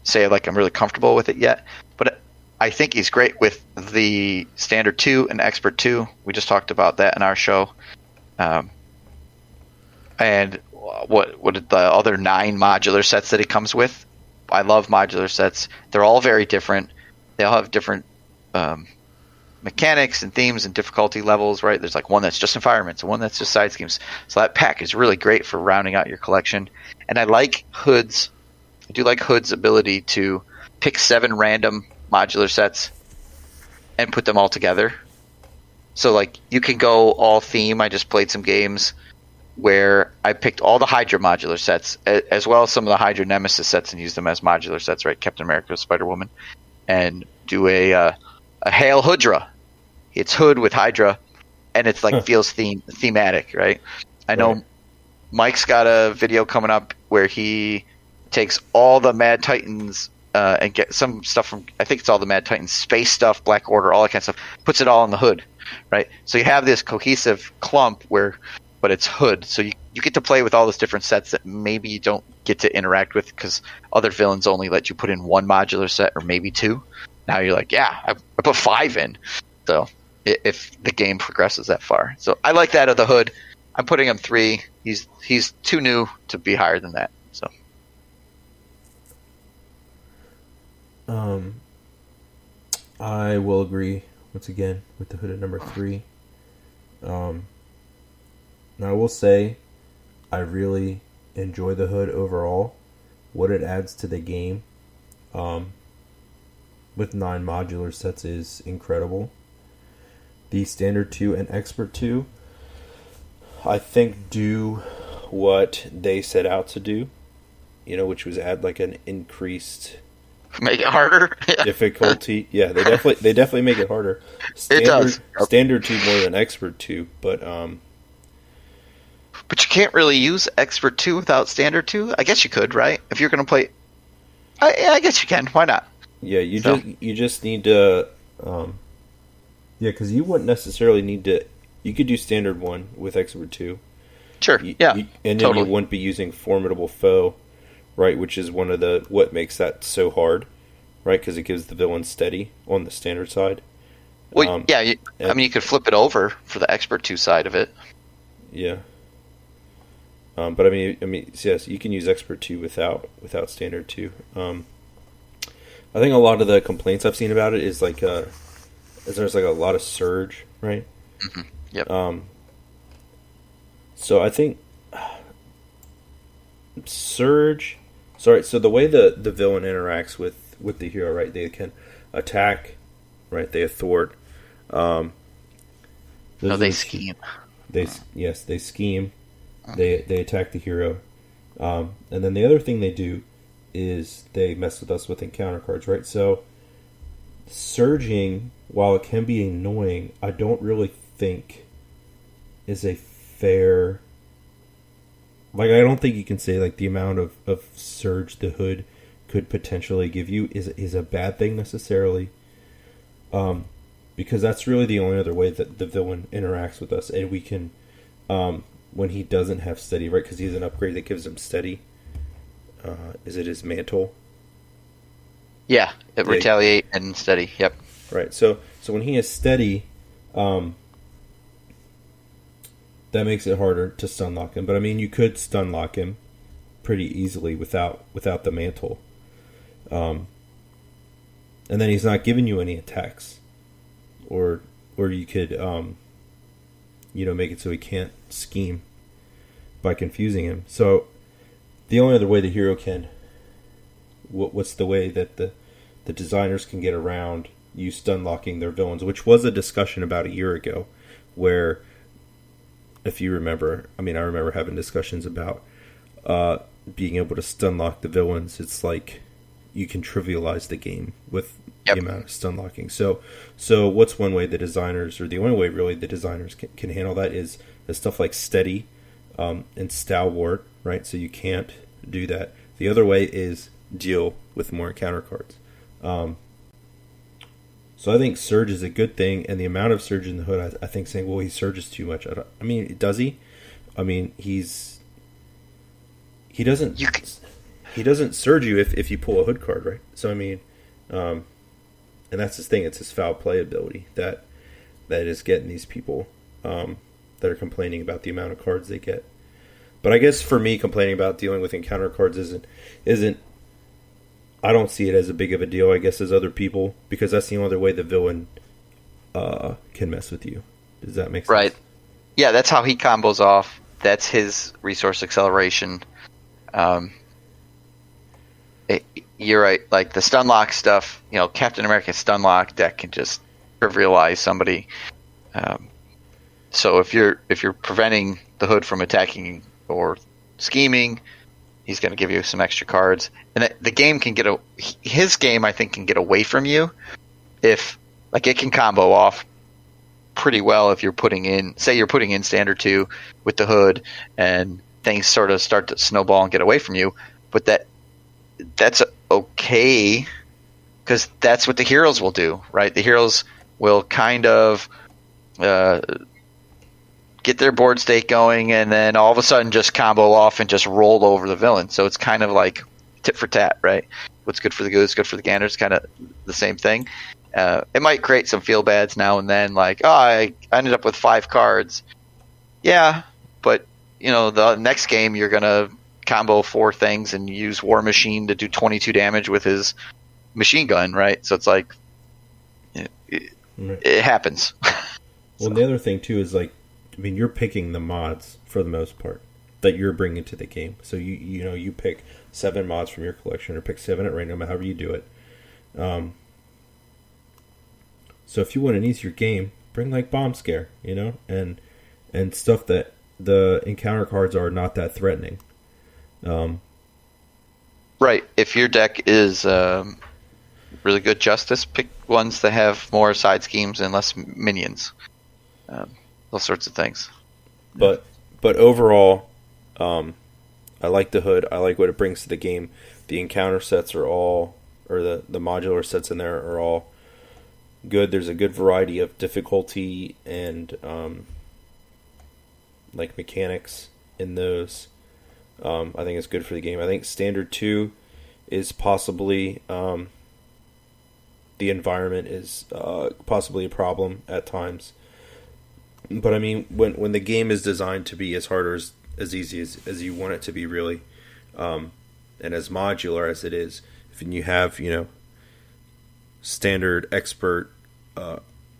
say like I'm really comfortable with it yet. But I think he's great with the Standard 2 and Expert 2. We just talked about that in our show. And what the other 9 modular sets that he comes with. I love modular sets. They're all very different. They all have different mechanics and themes and difficulty levels, right? There's like one that's just environments and one that's just side schemes. So that pack is really great for rounding out your collection. And I do like Hood's ability to pick 7 random modular sets and put them all together. So like you can go all theme. I just played some games where I picked all the Hydra modular sets as well as some of the Hydra Nemesis sets and used them as modular sets, right? Captain America, Spider-Woman, and do a Hail Hydra. It's Hood with Hydra, and it's like feels thematic, right? I know Mike's got a video coming up where he takes all the Mad Titans and get some stuff from, I think it's all the Mad Titans, space stuff, Black Order, all that kind of stuff, puts it all in the Hood, right? So you have this cohesive clump but it's Hood. So you get to play with all those different sets that maybe you don't get to interact with because other villains only let you put in 1 modular set or maybe 2. Now you're like, yeah, I put 5 in. So if the game progresses that far. So I like that of the Hood. I'm putting him 3. He's too new to be higher than that. So I will agree once again with the Hood at number 3. Now I will say I really enjoy the Hood overall. What it adds to the game with 9 modular sets is incredible. The Standard 2 and Expert 2 I think do what they set out to do, which was add like an increased make it harder difficulty. Yeah, they definitely make it harder. It does. Standard 2 more than Expert 2, but you can't really use Expert 2 without Standard 2. I guess you could, right? If you're going to play, I guess you can. Why not? Yeah, So- you just need to. Yeah, because you wouldn't necessarily need to. You could do standard 1 with expert 2. Sure. Yeah. And then totally. you wouldn't be using formidable foe, right? Which is one of the what makes that so hard, right? Because it gives the villain steady on the standard side. Well, yeah. I mean, you could flip it over for the expert 2 side of it. Yeah. But I mean, yes, you can use expert 2 without standard 2. I think a lot of the complaints I've seen about it is like is there's like a lot of surge, right? Mm-hmm. Yep. So I think surge. Sorry. So the way the villain interacts with the hero, right? They can attack, right? They thwart. No, they scheme. They scheme. They attack the hero, and then the other thing they do is they mess with us with encounter cards, right? So surging, while it can be annoying, I don't really think is a fair. Like, I don't think you can say like the amount of surge the Hood could potentially give you is a bad thing necessarily. Because that's really the only other way that the villain interacts with us, and we can, when he doesn't have steady, right? Because he's an upgrade that gives him steady. Is it his mantle? Yeah, retaliate and steady. Yep. Right. So when he is steady, that makes it harder to stun lock him. But I mean, you could stun lock him pretty easily without the mantle. And then he's not giving you any attacks, or you could make it so he can't scheme by confusing him. So the only other way the hero can, what's the way that the designers can get around you stun locking their villains, which was a discussion about a year ago, where, if you remember, I remember having discussions about being able to stun lock the villains. It's like you can trivialize the game with the amount of stun locking. So what's one way the designers, or the only way really the designers can handle that is stuff like steady and stalwart, right? So you can't do that. The other way is deal with more encounter cards. So I think surge is a good thing, and the amount of surge in the Hood, I think saying, well, he surges too much. Does he? I mean, he doesn't surge you if you pull a Hood card, right? So and that's his thing. It's his foul play ability that is getting these people that are complaining about the amount of cards they get. But I guess for me, complaining about dealing with encounter cards isn't. I don't see it as a big of a deal, I guess, as other people, because that's the only other way the villain can mess with you. Does that make sense? Right. Yeah, that's how he combos off. That's his resource acceleration. You're right. Like the stun lock stuff, Captain America's stun lock deck can just trivialize somebody. So if you're preventing the Hood from attacking or scheming, he's going to give you some extra cards, and the game can his game, I think, can get away from you if, like, it can combo off pretty well if you're putting in standard 2 with the Hood, and things sort of start to snowball and get away from you. But that's okay, because that's what the heroes will do, right? The heroes will kind of get their board state going, and then all of a sudden just combo off and just roll over the villain. So it's kind of like tit for tat, right? What's good for the goose, good for the gander. It's kind of the same thing. It might create some feel bads now and then, like, I ended up with 5 cards. Yeah, but the next game you're gonna combo 4 things and use War Machine to do 22 damage with his machine gun, right? So it's like it happens. Well, the other thing too is, like, you're picking the mods for the most part that you're bringing to the game. So you pick 7 mods from your collection, or pick 7 at random, however you do it. So if you want an easier game, bring like Bomb Scare, and stuff that the encounter cards are not that threatening. Right. If your deck is really good Justice, pick ones that have more side schemes and less minions. Those sorts of things. But overall, I like the Hood. I like what it brings to the game. The encounter sets are all or the modular sets in there are all good. There's a good variety of difficulty and like mechanics in those. I think it's good for the game. I think Standard 2 is possibly the environment is possibly a problem at times. But I mean, when the game is designed to be as hard or as easy as you want it to be, really, and as modular as it is, if you have, standard, expert,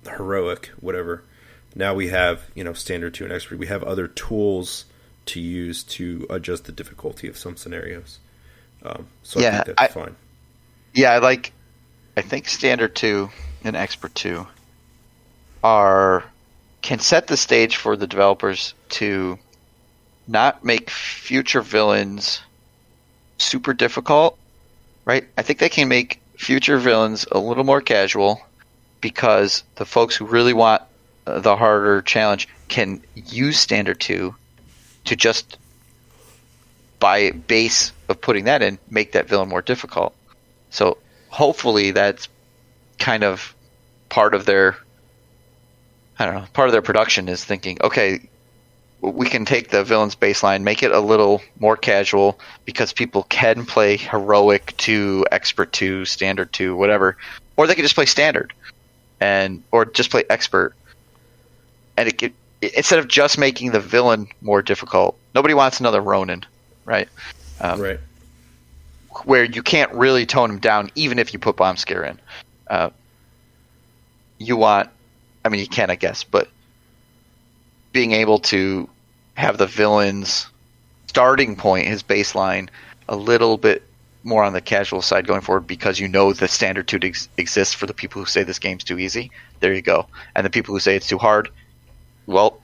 heroic, whatever. Now we have, standard 2 and expert. We have other tools to use to adjust the difficulty of some scenarios. So I think that's fine. Yeah, I think Standard 2 and Expert 2 can set the stage for the developers to not make future villains super difficult, right? I think they can make future villains a little more casual because the folks who really want the harder challenge can use Standard 2 to just, by base of putting that in, make that villain more difficult. So hopefully that's kind of part of their production is thinking, okay, we can take the villain's baseline, make it a little more casual because people can play heroic to expert to standard to whatever, or they can just play standard or just play expert. And instead of just making the villain more difficult, nobody wants another Ronin, right? Right. Where you can't really tone him down, even if you put Bomb Scare in. You can, I guess, but being able to have the villain's starting point, his baseline, a little bit more on the casual side going forward because the Standard 2 exists for the people who say this game's too easy. There you go. And the people who say it's too hard, well,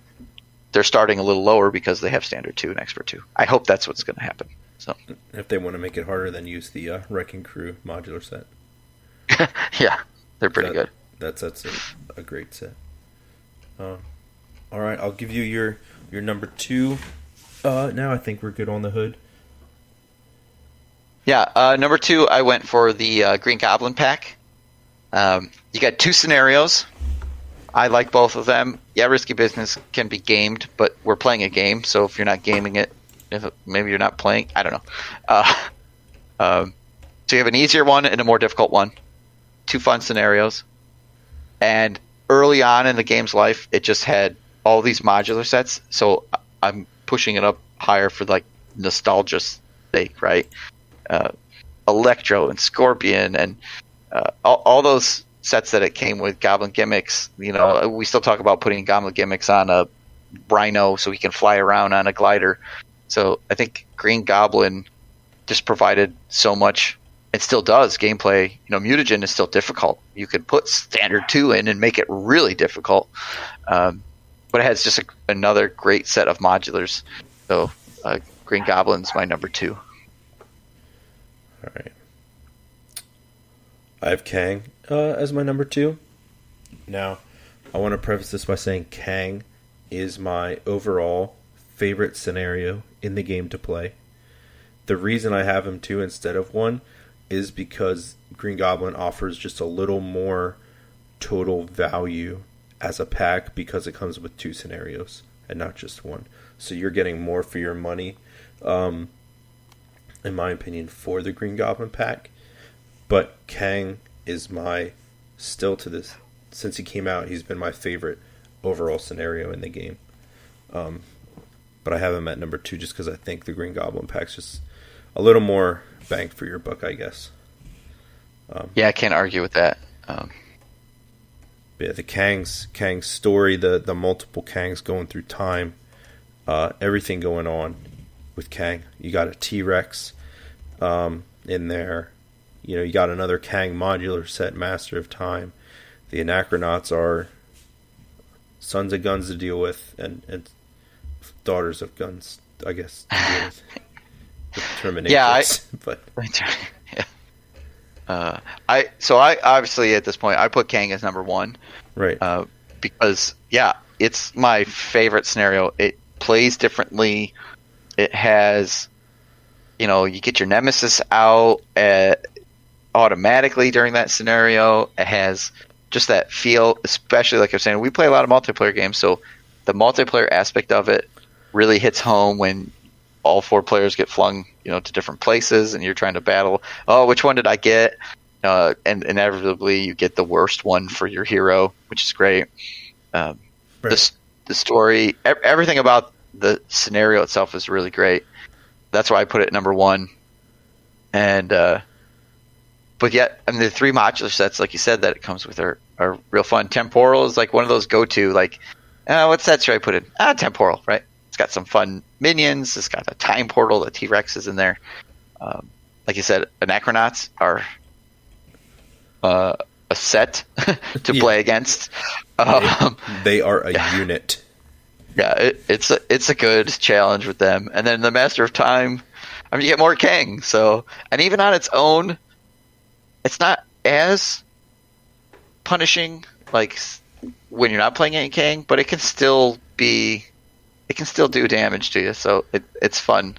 they're starting a little lower because they have Standard 2 and Expert 2. I hope that's what's going to happen. So, if they want to make it harder, then use the Wrecking Crew modular set. Yeah, they're pretty good. That's a great set. All right, I'll give you your number 2. Now I think we're good on the Hood. Yeah, number 2, I went for the Green Goblin pack. You got 2 scenarios. I like both of them. Yeah, Risky Business can be gamed, but we're playing a game, so if you're not gaming it, maybe you're not playing. I don't know. So you have an easier one and a more difficult one. 2 fun scenarios. And early on in the game's life, it just had all these modular sets. So I'm pushing it up higher for nostalgia's sake, right? Electro and Scorpion and all those sets that it came with, Goblin gimmicks. We still talk about putting Goblin gimmicks on a Rhino so he can fly around on a glider. So I think Green Goblin just provided so much. It still does gameplay. Mutagen is still difficult. You could put Standard 2 in and make it really difficult. But it has just another great set of modulars. So Green Goblin's my number 2. All right. I have Kang as my number 2. Now, I want to preface this by saying Kang is my overall favorite scenario in the game to play. The reason I have him 2 instead of 1 is because Green Goblin offers just a little more total value as a pack because it comes with 2 scenarios and not just 1. So you're getting more for your money, in my opinion, for the Green Goblin pack. But Kang is since he came out, he's been my favorite overall scenario in the game. But I have him at number 2 just because I think the Green Goblin pack's just a little more bang for your buck, I guess. Yeah, I can't argue with that. Yeah, the Kang's story, the multiple Kangs going through time, everything going on with Kang. You got a T-Rex in there. You got another Kang modular set, Master of Time. The Anachronauts are sons of guns to deal with, and daughters of guns, I guess, to deal with. Terminatrix. Yeah, I obviously at this point I put Kang as number 1, right? Because it's my favorite scenario. It plays differently. It has, you get your Nemesis out. automatically during that scenario. It has just that feel, especially like I was saying, we play a lot of multiplayer games, so the multiplayer aspect of it really hits home when all 4 players get flung, to different places, and you're trying to battle. Oh, which one did I get? And inevitably, you get the worst one for your hero, which is great. Right. The story, everything about the scenario itself is really great. That's why I put it number 1. And but yet, the 3 modular sets, like you said, that it comes with are real fun. Temporal is like one of those go-to, like, what sets should I put in? Temporal, right? It's got some fun minions. It's got a time portal. The T-Rex is in there. Like you said, Anachronauts are a set to play against. They are a unit. Yeah, it's a good challenge with them. And then the Master of Time, you get more Kang. So, and even on its own, it's not as punishing like when you're not playing any Kang, but it can still do damage to you. So it's fun.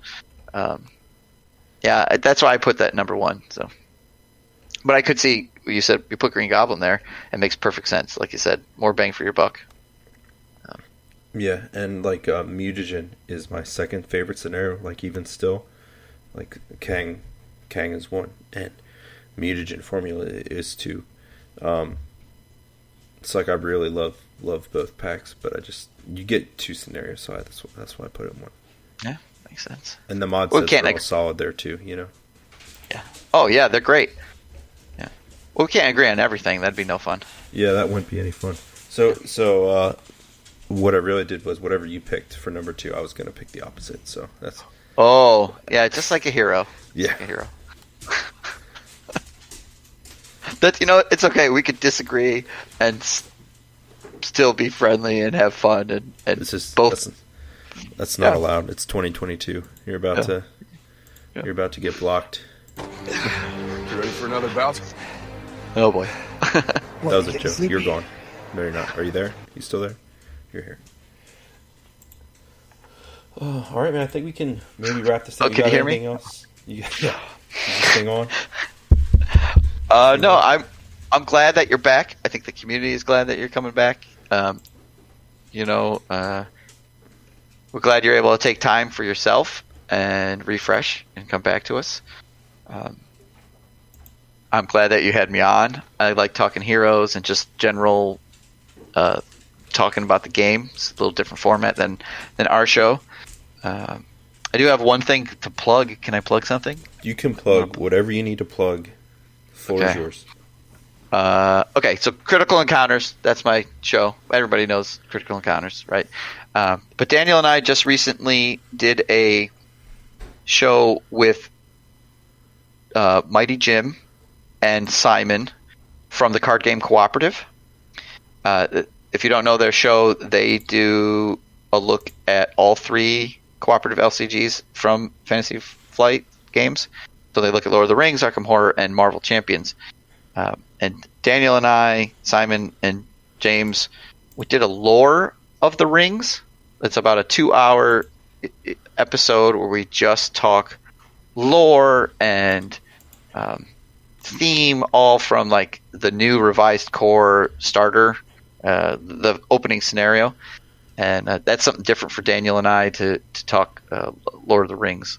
Yeah, that's why I put that number 1. So, but I could see you said you put Green Goblin there. It makes perfect sense. Like you said, more bang for your buck. Yeah, and like mutagen is my second favorite scenario. Like even still, like Kang is 1, and mutagen formula is 2. It's like I really love both packs, but you get 2 scenarios, so that's why I put it in 1. Yeah, makes sense. And the mod sets are all solid there too, Yeah. Oh yeah, they're great. Yeah. Well, we can't agree on everything. That'd be no fun. Yeah, that wouldn't be any fun. So what I really did was whatever you picked for number 2, I was going to pick the opposite. So that's. Oh yeah, just like a hero. Yeah, like a hero. That's it's okay. We could disagree and still be friendly and have fun and this is both. That's not allowed. It's 2022. You're about to get blocked. You ready for another bout? Oh boy. That was a joke. You're gone. No, you're not. Are you there? You still there? You're here. Oh, all right, man. I think we can maybe wrap this up. Can you hear anything me? Else? Is this thing on? No, I'm glad that you're back. I think the community is glad that you're coming back. We're glad you're able to take time for yourself and refresh and come back to us. I'm glad that you had me on. I like talking heroes and just general talking about the game. It's a little different format than our show. I do have one thing to plug. Can I plug something? You can plug whatever you need to plug. The floor is yours. Okay, so Critical Encounters, that's my show. Everybody knows Critical Encounters, right? But Daniel and I just recently did a show with Mighty Jim and Simon from the Card Game Cooperative. If you don't know their show, they do a look at all 3 cooperative LCGs from Fantasy Flight games. So they look at Lord of the Rings, Arkham Horror, and Marvel Champions. And Daniel and I, Simon and James, we did a lore of the rings. It's about a 2-hour episode where we just talk lore and theme, all from like the new revised core starter, the opening scenario. And that's something different for Daniel and I to talk Lord of the Rings.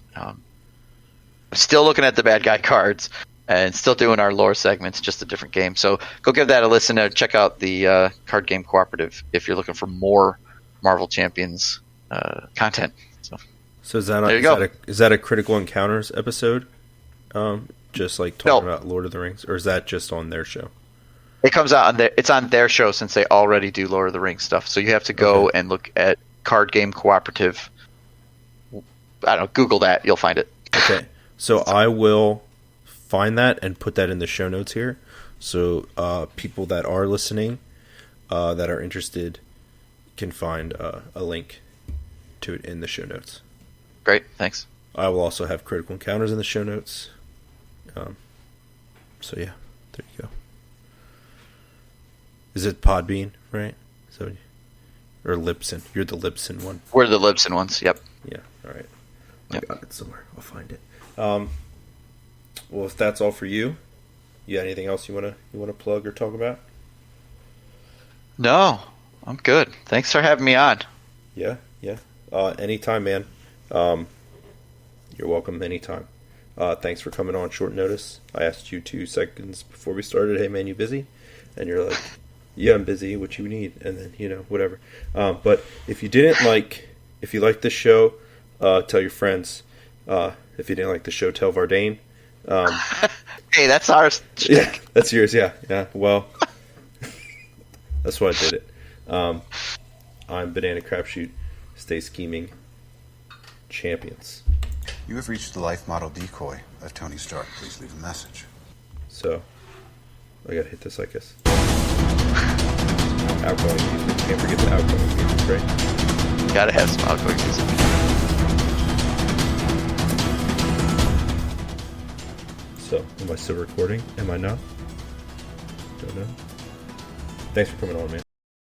Still looking at the bad guy cards and still doing our lore segments, just a different game. So go give that a listen. Check out the Card Game Cooperative if you're looking for more Marvel Champions content. So is that a Critical Encounters episode? Just like talking about Lord of the Rings, or is that just on their show? It comes out on it's on their show since they already do Lord of the Rings stuff. So you have to go and look at Card Game Cooperative. I don't know, Google that, you'll find it. Okay. So I will find that and put that in the show notes here. So people that are listening, that are interested, can find a link to it in the show notes. Great, thanks. I will also have Critical Encounters in the show notes. So yeah, there you go. Is it Podbean, right? So, or Libsyn? You're the Libsyn one. We're the Libsyn ones. Yep. Yeah. All right. I got it somewhere. I'll find it. Well, if that's all for you, you got anything else you wanna plug or talk about? No, I'm good. Thanks for having me on. Yeah. Anytime, man. You're welcome anytime. Thanks for coming on short notice. I asked you 2 seconds before we started, hey man, you busy? And you're like, yeah, I'm busy. What you need? And then, whatever. But if you liked this show, tell your friends. If you didn't like the show, tell Vardaen. Hey, that's ours. Yeah, that's yours. Yeah. Well, that's why I did it. I'm BananaCrapshoot. Stay scheming. Champions. You have reached the life model decoy of Tony Stark. Please leave a message. So, I gotta hit this, I guess. Outgoing music. Can't forget the outgoing music, right? Gotta have some outgoing music. So, am I still recording? Am I not? Don't know. Thanks for coming on, man.